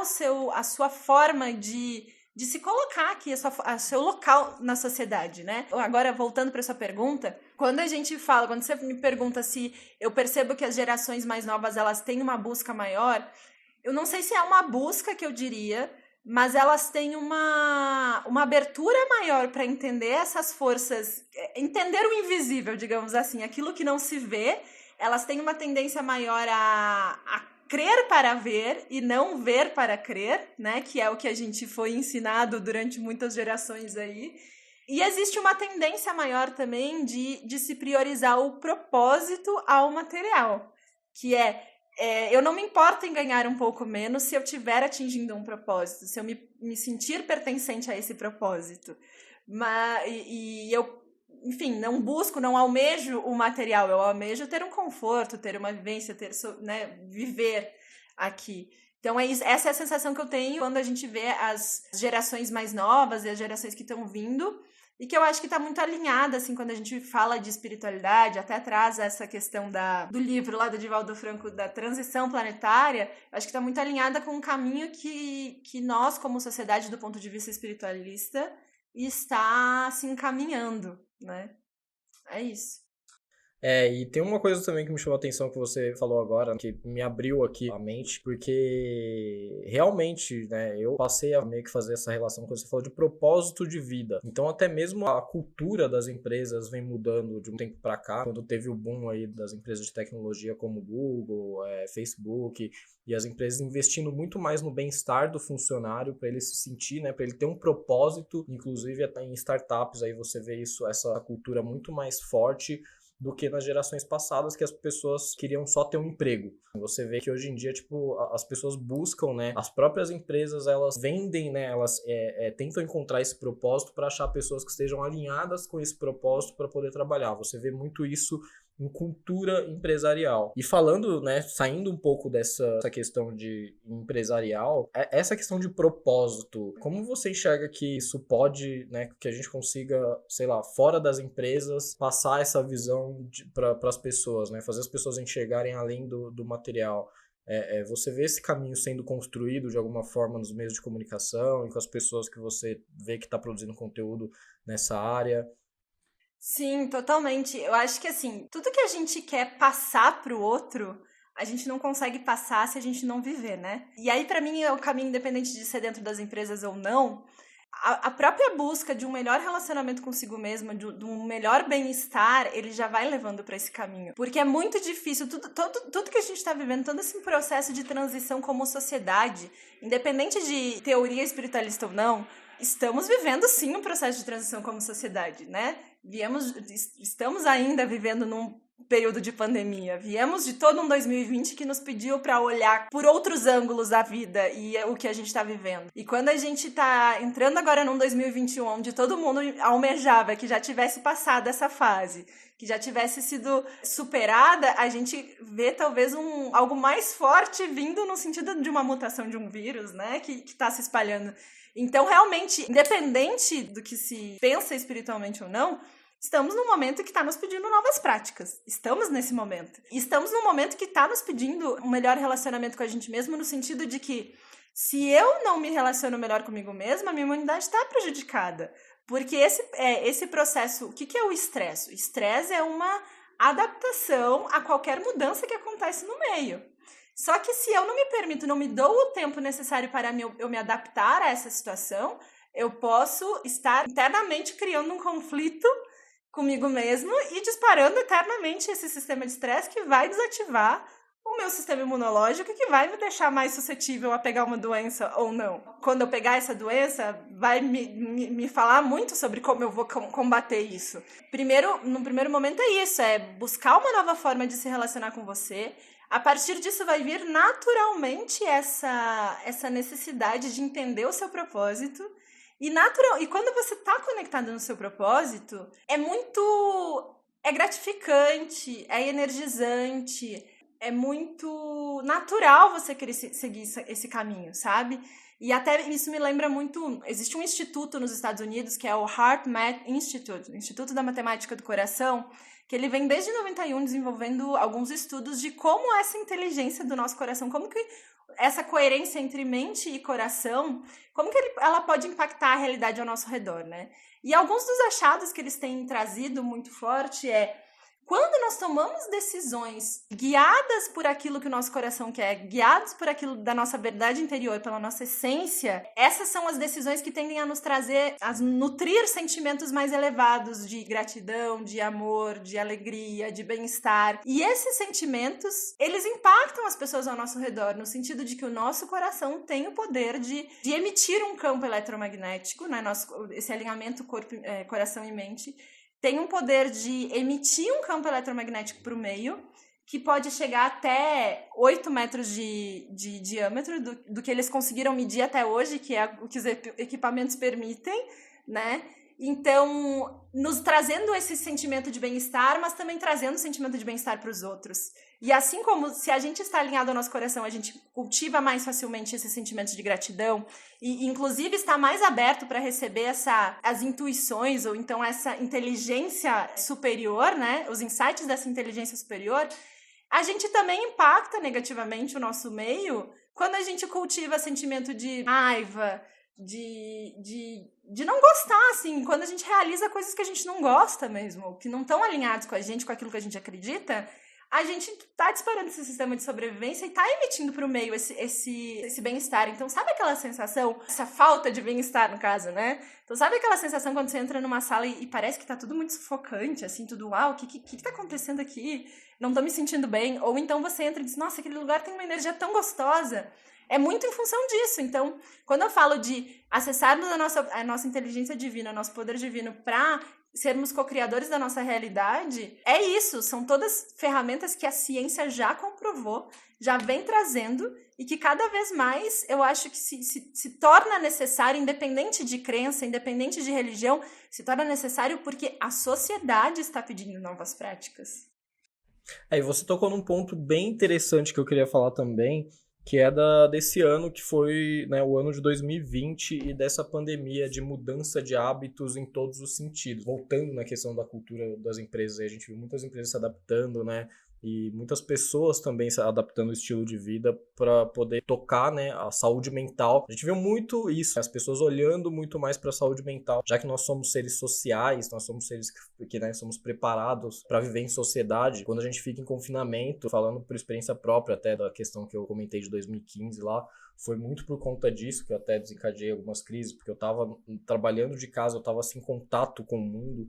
a sua forma de se colocar aqui, a seu local na sociedade, né? Agora, voltando para essa pergunta, quando você me pergunta se eu percebo que as gerações mais novas, elas têm uma busca maior, eu não sei se é uma busca que eu diria, mas elas têm uma abertura maior para entender essas forças, entender o invisível, digamos assim, aquilo que não se vê. Elas têm uma tendência maior a crer para ver e não ver para crer, né? Que é o que a gente foi ensinado durante muitas gerações aí. E existe uma tendência maior também de se priorizar o propósito ao material, que eu não me importo em ganhar um pouco menos se eu estiver atingindo um propósito, se eu me sentir pertencente a esse propósito. E eu, enfim, não almejo o material, eu almejo ter um conforto, ter uma vivência, né, viver aqui. Então, essa é a sensação que eu tenho quando a gente vê as gerações mais novas e as gerações que estão vindo, e que eu acho que está muito alinhada, assim, quando a gente fala de espiritualidade, até traz essa questão do livro lá do Divaldo Franco, da transição planetária, eu acho que está muito alinhada com um caminho que nós, como sociedade, do ponto de vista espiritualista, está se encaminhando, né? É isso. E tem uma coisa também que me chamou a atenção que você falou agora, que me abriu aqui a mente, porque realmente, né, eu passei a meio que fazer essa relação quando você falou de propósito de vida. Então até mesmo a cultura das empresas vem mudando de um tempo para cá, quando teve o boom aí das empresas de tecnologia como Google, Facebook, e as empresas investindo muito mais no bem-estar do funcionário, para ele se sentir, né, para ele ter um propósito, inclusive até em startups aí você vê essa cultura muito mais forte do que nas gerações passadas, que as pessoas queriam só ter um emprego. Você vê que hoje em dia, tipo, as pessoas buscam, né, as próprias empresas, elas vendem, né, elas tentam encontrar esse propósito para achar pessoas que estejam alinhadas com esse propósito para poder trabalhar. Você vê muito isso em cultura empresarial. E falando, né, saindo um pouco dessa questão de empresarial, essa questão de propósito, como você enxerga que isso pode, né, que a gente consiga, sei lá, fora das empresas, passar essa visão para as pessoas, né, fazer as pessoas enxergarem além do material? Você vê esse caminho sendo construído de alguma forma nos meios de comunicação e com as pessoas que você vê que está produzindo conteúdo nessa área? Sim, totalmente. Eu acho que, assim, tudo que a gente quer passar pro outro, a gente não consegue passar se a gente não viver, né? E aí, pra mim, é o caminho, independente de ser dentro das empresas ou não, a própria busca de um melhor relacionamento consigo mesma, de um melhor bem-estar, ele já vai levando pra esse caminho. Porque é muito difícil, tudo que a gente tá vivendo, todo esse processo de transição como sociedade, independente de teoria espiritualista ou não, estamos vivendo sim um processo de transição como sociedade, né? Estamos ainda vivendo num período de pandemia. Viemos de todo um 2020 que nos pediu para olhar por outros ângulos da vida e o que a gente está vivendo. E quando a gente está entrando agora num 2021 onde todo mundo almejava que já tivesse passado essa fase, que já tivesse sido superada, a gente vê talvez algo mais forte vindo no sentido de uma mutação de um vírus, né, que está se espalhando. Então, realmente, independente do que se pensa espiritualmente ou não, estamos num momento que está nos pedindo novas práticas. Estamos nesse momento. E estamos num momento que está nos pedindo um melhor relacionamento com a gente mesmo, no sentido de que se eu não me relaciono melhor comigo mesma, a minha imunidade está prejudicada. Porque esse processo... O que é o estresse? O estresse é uma adaptação a qualquer mudança que acontece no meio. Só que se eu não me permito, não me dou o tempo necessário para eu me adaptar a essa situação, eu posso estar internamente criando um conflito comigo mesmo e disparando eternamente esse sistema de estresse que vai desativar o meu sistema imunológico, que vai me deixar mais suscetível a pegar uma doença ou não. Quando eu pegar essa doença, vai me falar muito sobre como eu vou combater isso. No primeiro momento é isso, é buscar uma nova forma de se relacionar com você. A partir disso vai vir naturalmente essa necessidade de entender o seu propósito. E quando você está conectado no seu propósito, é gratificante, é energizante, é muito natural você querer seguir esse caminho, sabe? E até isso me lembra muito... Existe um instituto nos Estados Unidos que é o Heart Math Institute, Instituto da Matemática do Coração, que ele vem desde 91 desenvolvendo alguns estudos de como essa inteligência do nosso coração, como que essa coerência entre mente e coração, como que ela pode impactar a realidade ao nosso redor, né? E alguns dos achados que eles têm trazido muito forte quando nós tomamos decisões guiadas por aquilo que o nosso coração quer, guiados por aquilo da nossa verdade interior, pela nossa essência, essas são as decisões que tendem a nos trazer, a nutrir sentimentos mais elevados de gratidão, de amor, de alegria, de bem-estar. E esses sentimentos, eles impactam as pessoas ao nosso redor, no sentido de que o nosso coração tem o poder de emitir um campo eletromagnético, né? Esse alinhamento coração e mente, tem um poder de emitir um campo eletromagnético para o meio, que pode chegar até 8 metros de diâmetro, do que eles conseguiram medir até hoje, que é o que os equipamentos permitem, né? Então, nos trazendo esse sentimento de bem-estar, mas também trazendo o sentimento de bem-estar para os outros. E assim como se a gente está alinhado ao nosso coração, a gente cultiva mais facilmente esse sentimento de gratidão e, inclusive, está mais aberto para receber as intuições ou então essa inteligência superior, né? Os insights dessa inteligência superior, a gente também impacta negativamente o nosso meio quando a gente cultiva sentimento de raiva, de não gostar, assim, quando a gente realiza coisas que a gente não gosta mesmo, que não estão alinhados com a gente, com aquilo que a gente acredita, a gente tá disparando esse sistema de sobrevivência e tá emitindo pro meio esse bem-estar. Então, sabe aquela sensação, essa falta de bem-estar, no caso, né? Então, sabe aquela sensação quando você entra numa sala e parece que tá tudo muito sufocante, assim, tudo, uau, o que tá acontecendo aqui? Não tô me sentindo bem. Ou então você entra e diz, nossa, aquele lugar tem uma energia tão gostosa. É muito em função disso. Então, quando eu falo de acessarmos a nossa inteligência divina, o nosso poder divino para sermos co-criadores da nossa realidade, é isso. São todas ferramentas que a ciência já comprovou, já vem trazendo e que cada vez mais eu acho que se torna necessário, independente de crença, independente de religião, se torna necessário porque a sociedade está pedindo novas práticas. E você tocou num ponto bem interessante que eu queria falar também, que é desse ano que foi, né, o ano de 2020 e dessa pandemia de mudança de hábitos em todos os sentidos. Voltando na questão da cultura das empresas, a gente viu muitas empresas se adaptando, né, e muitas pessoas também se adaptando o estilo de vida para poder tocar, né, a saúde mental. A gente viu muito isso, as pessoas olhando muito mais para a saúde mental, já que nós somos seres sociais, nós somos seres que né, somos preparados para viver em sociedade. Quando a gente fica em confinamento, falando por experiência própria até da questão que eu comentei de 2015 lá, foi muito por conta disso que eu até desencadeei algumas crises, porque eu estava trabalhando de casa, eu estava sem contato com o mundo.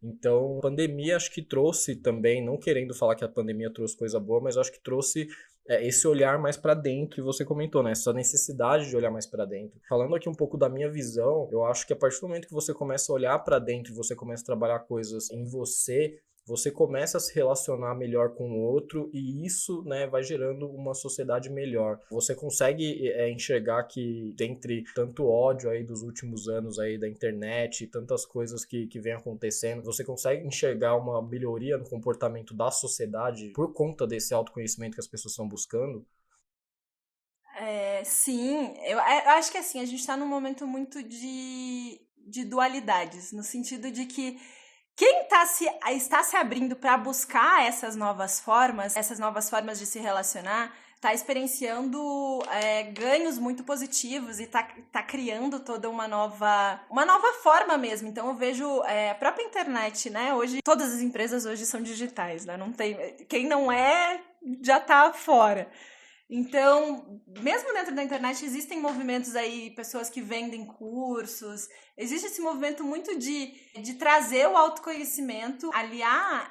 Então, a pandemia acho que trouxe também, não querendo falar que a pandemia trouxe coisa boa, mas acho que trouxe esse olhar mais para dentro, que você comentou, né? Essa necessidade de olhar mais para dentro. Falando aqui um pouco da minha visão, eu acho que a partir do momento que você começa a olhar para dentro e você começa a trabalhar coisas em você, você começa a se relacionar melhor com o outro e isso, né, vai gerando uma sociedade melhor. Você consegue enxergar que dentre tanto ódio aí dos últimos anos aí da internet, tantas coisas que vem acontecendo, você consegue enxergar uma melhoria no comportamento da sociedade por conta desse autoconhecimento que as pessoas estão buscando? Sim, eu acho que assim, a gente está num momento muito de dualidades, no sentido de que quem está se abrindo para buscar essas novas formas de se relacionar, está experienciando ganhos muito positivos e está criando toda uma nova forma mesmo. Então eu vejo a própria internet, né? Hoje, todas as empresas hoje são digitais, né? Não tem, quem não é já está fora. Então, mesmo dentro da internet, existem movimentos aí, pessoas que vendem cursos, existe esse movimento muito de trazer o autoconhecimento, aliar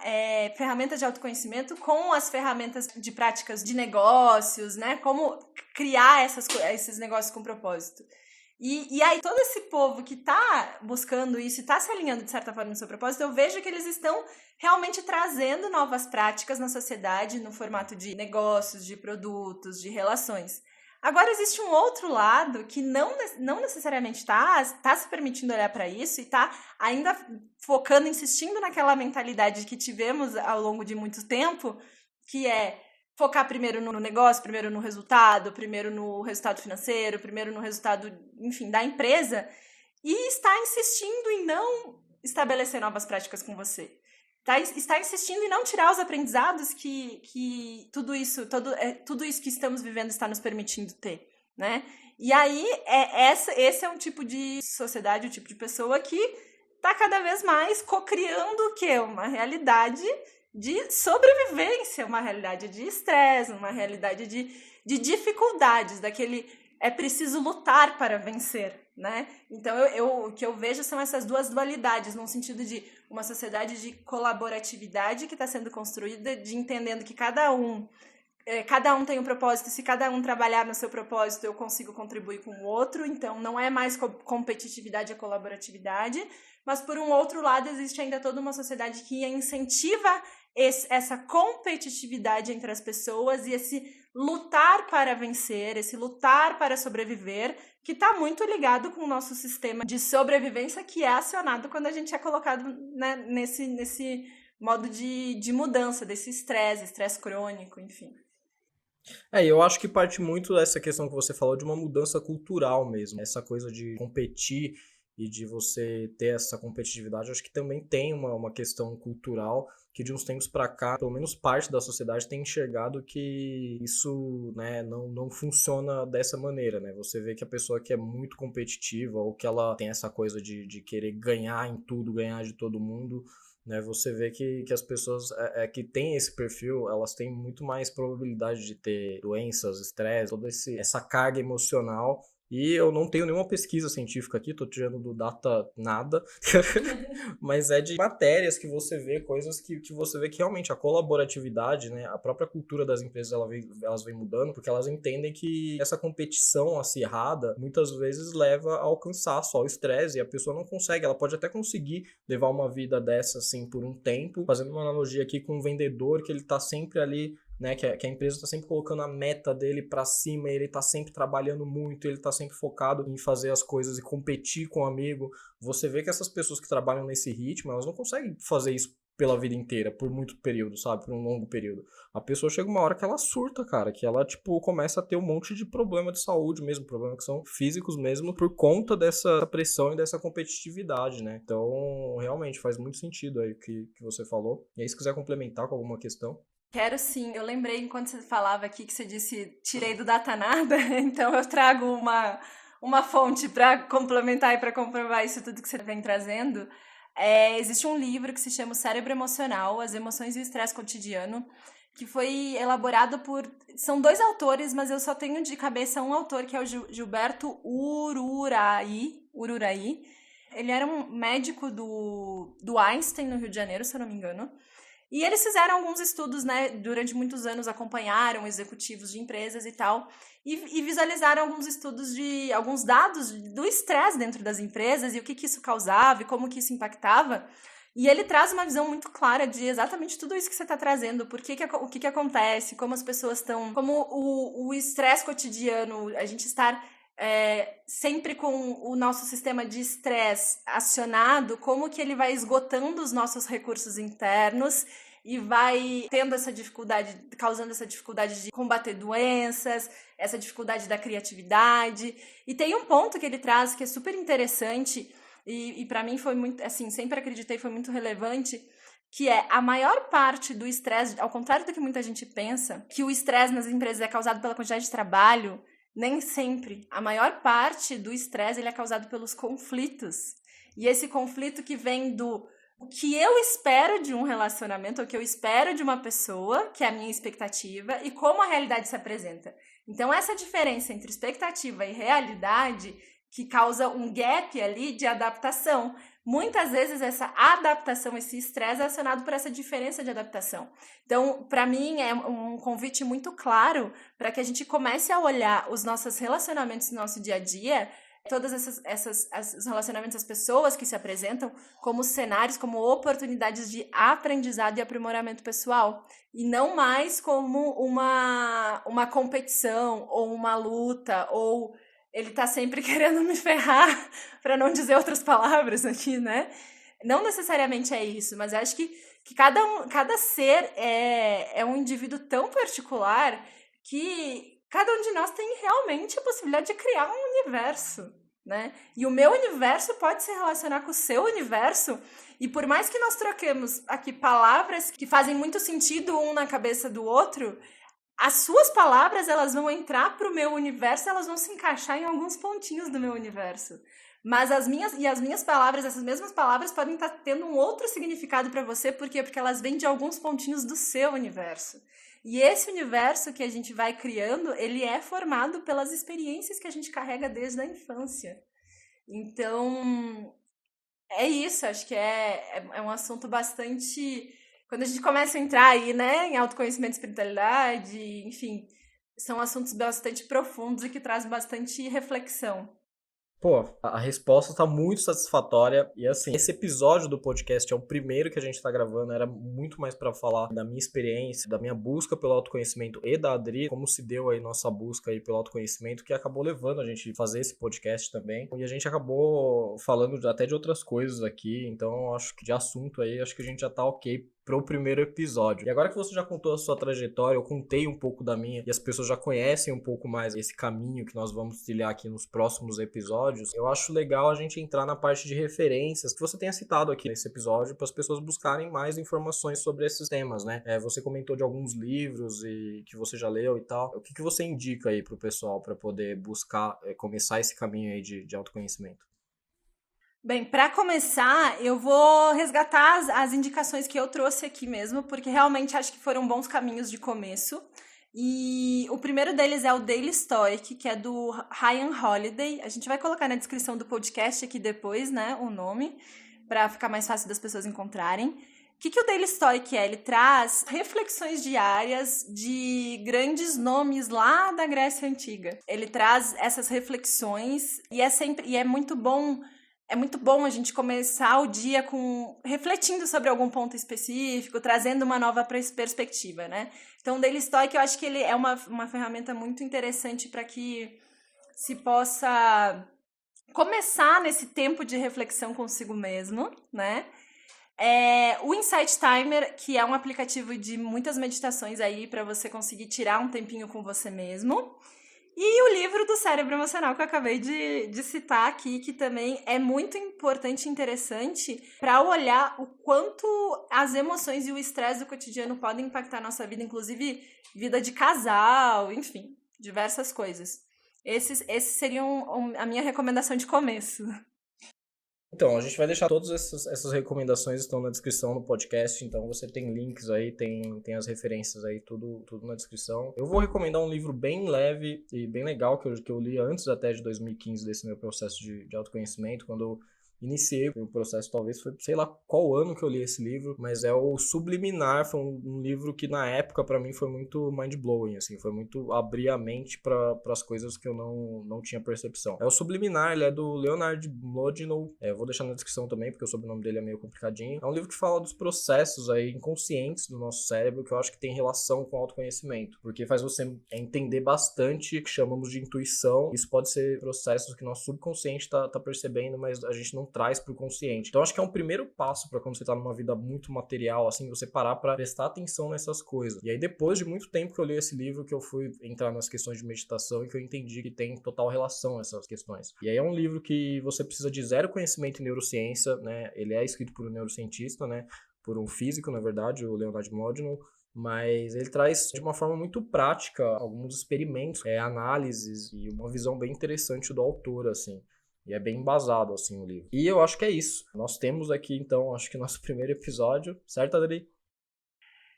ferramentas de autoconhecimento com as ferramentas de práticas de negócios, né? Como criar esses negócios com propósito. E aí, todo esse povo que está buscando isso e está se alinhando, de certa forma, no seu propósito, eu vejo que eles estão realmente trazendo novas práticas na sociedade, no formato de negócios, de produtos, de relações. Agora, existe um outro lado que não necessariamente está se permitindo olhar para isso e está ainda focando, insistindo naquela mentalidade que tivemos ao longo de muito tempo, que é focar primeiro no negócio, primeiro no resultado financeiro, primeiro no resultado, enfim, da empresa, e está insistindo em não estabelecer novas práticas com você. Está insistindo em não tirar os aprendizados que tudo isso que estamos vivendo está nos permitindo ter, né? E aí, esse é um tipo de sociedade, um tipo de pessoa que está cada vez mais co-criando o quê? Uma realidade de sobrevivência, uma realidade de estresse, uma realidade de dificuldades, daquele é preciso lutar para vencer, né? Então, o que eu vejo são essas duas dualidades, num sentido de uma sociedade de colaboratividade que está sendo construída, de entendendo que cada um tem um propósito, se cada um trabalhar no seu propósito, eu consigo contribuir com o outro, então não é mais competitividade, é colaboratividade, mas por um outro lado existe ainda toda uma sociedade que incentiva essa competitividade entre as pessoas e esse lutar para vencer, esse lutar para sobreviver, que está muito ligado com o nosso sistema de sobrevivência, que é acionado quando a gente é colocado, né, nesse modo de mudança, desse estresse crônico, enfim. Eu acho que parte muito dessa questão que você falou de uma mudança cultural mesmo. Essa coisa de competir e de você ter essa competitividade, acho que também tem uma questão cultural que de uns tempos para cá, pelo menos parte da sociedade tem enxergado que isso, né, não funciona dessa maneira, né? Você vê que a pessoa que é muito competitiva ou que ela tem essa coisa de querer ganhar em tudo, ganhar de todo mundo, né? Você vê que as pessoas que têm esse perfil, elas têm muito mais probabilidade de ter doenças, estresse, toda essa carga emocional. E eu não tenho nenhuma pesquisa científica aqui, tô tirando do data nada, mas é de matérias que você vê, coisas que você vê que realmente a colaboratividade, né, a própria cultura das empresas, elas vem mudando, porque elas entendem que essa competição acirrada, muitas vezes leva ao cansaço, ao estresse, e a pessoa não consegue, ela pode até conseguir levar uma vida dessa, assim, por um tempo, fazendo uma analogia aqui com um vendedor, que ele tá sempre ali, né, que a empresa está sempre colocando a meta dele para cima, ele está sempre trabalhando muito, ele está sempre focado em fazer as coisas e competir com o amigo. Você vê que essas pessoas que trabalham nesse ritmo, elas não conseguem fazer isso pela vida inteira, por muito período, sabe? Por um longo período. A pessoa chega uma hora que ela surta, cara, que ela, tipo, começa a ter um monte de problema de saúde mesmo, problemas que são físicos mesmo, por conta dessa pressão e dessa competitividade, né? Então, realmente, faz muito sentido aí o que você falou. E aí, se quiser complementar com alguma questão. Quero sim. Eu lembrei, enquanto você falava aqui, que você disse tirei do Datanada, então eu trago uma fonte para complementar e para comprovar isso tudo que você vem trazendo. Existe um livro que se chama O Cérebro Emocional, As Emoções e o Estresse Cotidiano, que foi elaborado por... São 2 autores, mas eu só tenho de cabeça um autor, que é o Gilberto Ururaí. Ele era um médico do Einstein, no Rio de Janeiro, se eu não me engano. E eles fizeram alguns estudos, né, durante muitos anos, acompanharam executivos de empresas e tal, e visualizaram alguns dados do estresse dentro das empresas e o que isso causava e como que isso impactava. E ele traz uma visão muito clara de exatamente tudo isso que você está trazendo, o que acontece, como as pessoas estão, como o estresse cotidiano, a gente estar sempre com o nosso sistema de estresse acionado, como que ele vai esgotando os nossos recursos internos e vai tendo essa dificuldade, causando essa dificuldade de combater doenças, essa dificuldade da criatividade. E tem um ponto que ele traz que é super interessante e para mim foi muito, assim, sempre acreditei, foi muito relevante, que é a maior parte do estresse, ao contrário do que muita gente pensa, que o estresse nas empresas é causado pela quantidade de trabalho. Nem sempre. A maior parte do estresse ele é causado pelos conflitos. E esse conflito que vem do o que eu espero de um relacionamento, o que eu espero de uma pessoa, que é a minha expectativa, e como a realidade se apresenta. Então, essa diferença entre expectativa e realidade que causa um gap ali de adaptação. Muitas vezes essa adaptação, esse estresse é acionado por essa diferença de adaptação. Então, para mim, é um convite muito claro para que a gente comece a olhar os nossos relacionamentos no nosso dia a dia, todos esses relacionamentos, as pessoas que se apresentam como cenários, como oportunidades de aprendizado e aprimoramento pessoal. E não mais como uma competição ou uma luta ou ele tá sempre querendo me ferrar, para não dizer outras palavras aqui, né? Não necessariamente é isso, mas acho que cada ser é um indivíduo tão particular que cada um de nós tem realmente a possibilidade de criar um universo, né? E o meu universo pode se relacionar com o seu universo, e por mais que nós troquemos aqui palavras que fazem muito sentido um na cabeça do outro, as suas palavras, elas vão entrar pro meu universo, elas vão se encaixar em alguns pontinhos do meu universo. Mas as minhas palavras, essas mesmas palavras podem estar tendo um outro significado para você, por quê? Porque elas vêm de alguns pontinhos do seu universo. E esse universo que a gente vai criando, ele é formado pelas experiências que a gente carrega desde a infância. Então, é isso, acho que é um assunto bastante... Quando a gente começa a entrar aí, né, em autoconhecimento e espiritualidade, enfim, são assuntos bastante profundos e que trazem bastante reflexão. Pô, a resposta tá muito satisfatória e assim, esse episódio do podcast é o primeiro que a gente tá gravando, era muito mais pra falar da minha experiência, da minha busca pelo autoconhecimento e da Adri, como se deu aí nossa busca aí pelo autoconhecimento, que acabou levando a gente a fazer esse podcast também, e a gente acabou falando até de outras coisas aqui, então acho que de assunto aí, acho que a gente já tá ok pro primeiro episódio. E agora que você já contou a sua trajetória, eu contei um pouco da minha, e as pessoas já conhecem um pouco mais esse caminho que nós vamos trilhar aqui nos próximos episódios, eu acho legal a gente entrar na parte de referências que você tenha citado aqui nesse episódio, para as pessoas buscarem mais informações sobre esses temas, né? Você comentou de alguns livros e que você já leu e tal. O que você indica aí pro pessoal para poder buscar, começar esse caminho aí de autoconhecimento? Bem, para começar, eu vou resgatar as indicações que eu trouxe aqui mesmo, porque realmente acho que foram bons caminhos de começo. E o primeiro deles é o Daily Stoic, que é do Ryan Holiday. A gente vai colocar na descrição do podcast aqui depois, né, o nome, para ficar mais fácil das pessoas encontrarem. O que o Daily Stoic é? Ele traz reflexões diárias de grandes nomes lá da Grécia Antiga. Ele traz essas reflexões e é muito bom. É muito bom a gente começar o dia refletindo sobre algum ponto específico, trazendo uma nova perspectiva, né? Então, o Daily Stoic, eu acho que ele é uma ferramenta muito interessante para que se possa começar nesse tempo de reflexão consigo mesmo, né? O Insight Timer, que é um aplicativo de muitas meditações aí para você conseguir tirar um tempinho com você mesmo. E o livro do Cérebro Emocional que eu acabei de citar aqui, que também é muito importante e interessante para olhar o quanto as emoções e o estresse do cotidiano podem impactar a nossa vida, inclusive vida de casal, enfim, diversas coisas. Esses seriam a minha recomendação de começo. Então, a gente vai deixar todas essas recomendações estão na descrição do podcast, então você tem links aí, tem as referências aí, tudo na descrição. Eu vou recomendar um livro bem leve e bem legal, que eu li antes até de 2015, desse meu processo de autoconhecimento, quando eu iniciei o processo, talvez foi, sei lá qual ano que eu li esse livro, mas é o Subliminar, foi um livro que na época pra mim foi muito mind-blowing, assim, foi muito abrir a mente para as coisas que eu não tinha percepção. É o Subliminar, ele é do Leonard Mlodinow, eu vou deixar na descrição também, porque o sobrenome dele é meio complicadinho. É um livro que fala dos processos aí inconscientes do nosso cérebro, que eu acho que tem relação com o autoconhecimento, porque faz você entender bastante o que chamamos de intuição. Isso pode ser processos que nosso subconsciente tá percebendo, mas a gente não traz pro consciente. Então acho que é um primeiro passo para quando você tá numa vida muito material, assim, você parar para prestar atenção nessas coisas. E aí depois de muito tempo que eu li esse livro, que eu fui entrar nas questões de meditação e que eu entendi que tem total relação essas questões. E aí é um livro que você precisa de zero conhecimento em neurociência, né? Ele é escrito por um neurocientista, né? Por um físico, na verdade, o Leonard Mlodinow, mas ele traz de uma forma muito prática alguns experimentos, análises e uma visão bem interessante do autor, assim. E é bem embasado, assim, o livro. E eu acho que é isso. Nós temos aqui, então, acho que nosso primeiro episódio, certo, Adri?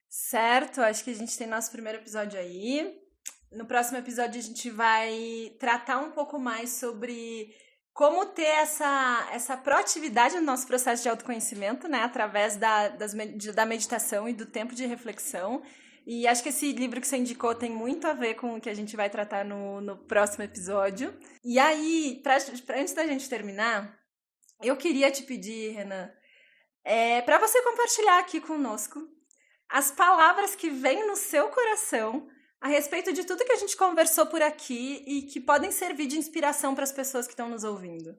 Certo, acho que a gente tem nosso primeiro episódio aí. No próximo episódio a gente vai tratar um pouco mais sobre como ter essa proatividade no nosso processo de autoconhecimento, né? Através da meditação e do tempo de reflexão. E acho que esse livro que você indicou tem muito a ver com o que a gente vai tratar no próximo episódio. E aí, antes da gente terminar, eu queria te pedir, Renan, para você compartilhar aqui conosco as palavras que vêm no seu coração a respeito de tudo que a gente conversou por aqui e que podem servir de inspiração para as pessoas que estão nos ouvindo.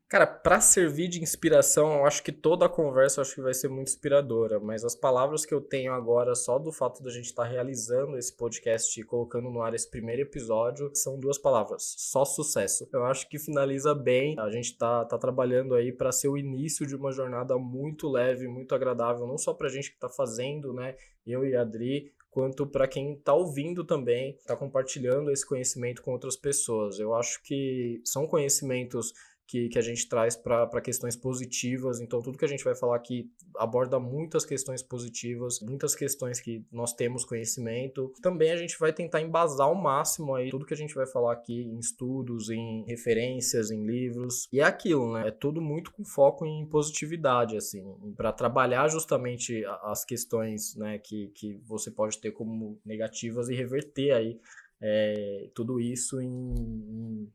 Cara, para servir de inspiração, eu acho que toda a conversa eu acho que vai ser muito inspiradora, mas as palavras que eu tenho agora, só do fato da gente estar realizando esse podcast e colocando no ar esse primeiro episódio, são 2 palavras: só sucesso. Eu acho que finaliza bem. A gente tá trabalhando aí para ser o início de uma jornada muito leve, muito agradável, não só pra gente que tá fazendo, né, eu e a Adri, quanto para quem está ouvindo também, está compartilhando esse conhecimento com outras pessoas. Eu acho que são conhecimentos que a gente traz para questões positivas, então tudo que a gente vai falar aqui aborda muitas questões positivas, muitas questões que nós temos conhecimento. Também a gente vai tentar embasar ao máximo aí tudo que a gente vai falar aqui em estudos, em referências, em livros, e é aquilo, né? É tudo muito com foco em positividade, assim, para trabalhar justamente as questões, né, que você pode ter como negativas e reverter aí tudo isso em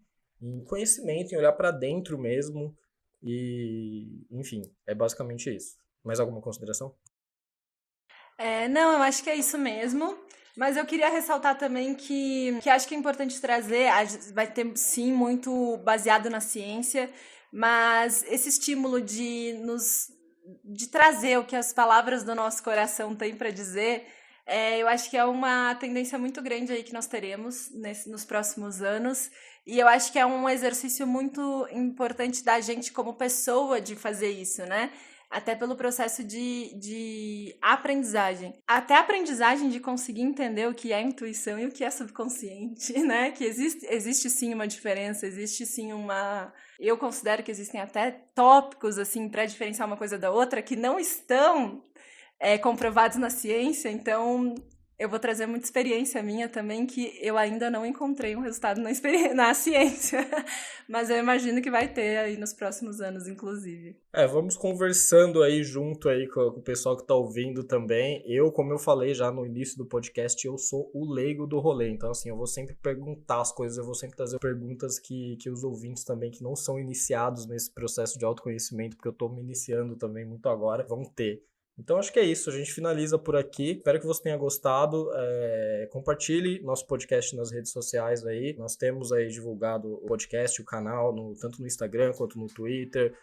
conhecimento, em olhar para dentro mesmo e, enfim, é basicamente isso. Mais alguma consideração? Não, eu acho que é isso mesmo. Mas eu queria ressaltar também que acho que é importante trazer, vai ter sim muito baseado na ciência, mas esse estímulo de trazer o que as palavras do nosso coração têm para dizer, eu acho que é uma tendência muito grande aí que nós teremos nos próximos anos. E eu acho que é um exercício muito importante da gente como pessoa de fazer isso, né? Até pelo processo de aprendizagem. Até a aprendizagem de conseguir entender o que é intuição e o que é subconsciente, né? Que existe sim uma diferença, existe sim uma... Eu considero que existem até tópicos, assim, para diferenciar uma coisa da outra que não estão comprovados na ciência, então... Eu vou trazer muita experiência minha também, que eu ainda não encontrei um resultado na ciência. Mas eu imagino que vai ter aí nos próximos anos, inclusive. Vamos conversando aí junto aí com o pessoal que tá ouvindo também. Como eu falei já no início do podcast, eu sou o leigo do rolê. Então, assim, eu vou sempre perguntar as coisas, eu vou sempre trazer perguntas que os ouvintes também, que não são iniciados nesse processo de autoconhecimento, porque eu tô me iniciando também muito agora, vão ter. Então acho que é isso, a gente finaliza por aqui. Espero que você tenha gostado. Compartilhe nosso podcast nas redes sociais aí. Nós temos aí divulgado o podcast, o canal, tanto no Instagram quanto no Twitter.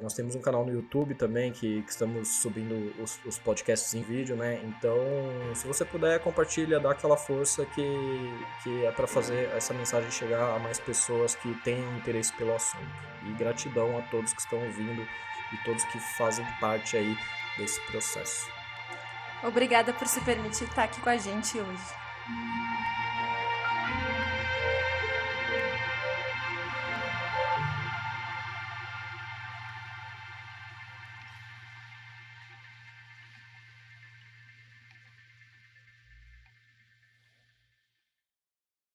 Nós temos um canal no YouTube também que estamos subindo os podcasts em vídeo, né? Então, se você puder, compartilha, dá aquela força que é para fazer essa mensagem chegar a mais pessoas que tenham interesse pelo assunto. E gratidão a todos que estão ouvindo e todos que fazem parte aí desse processo. Obrigada por se permitir estar aqui com a gente hoje.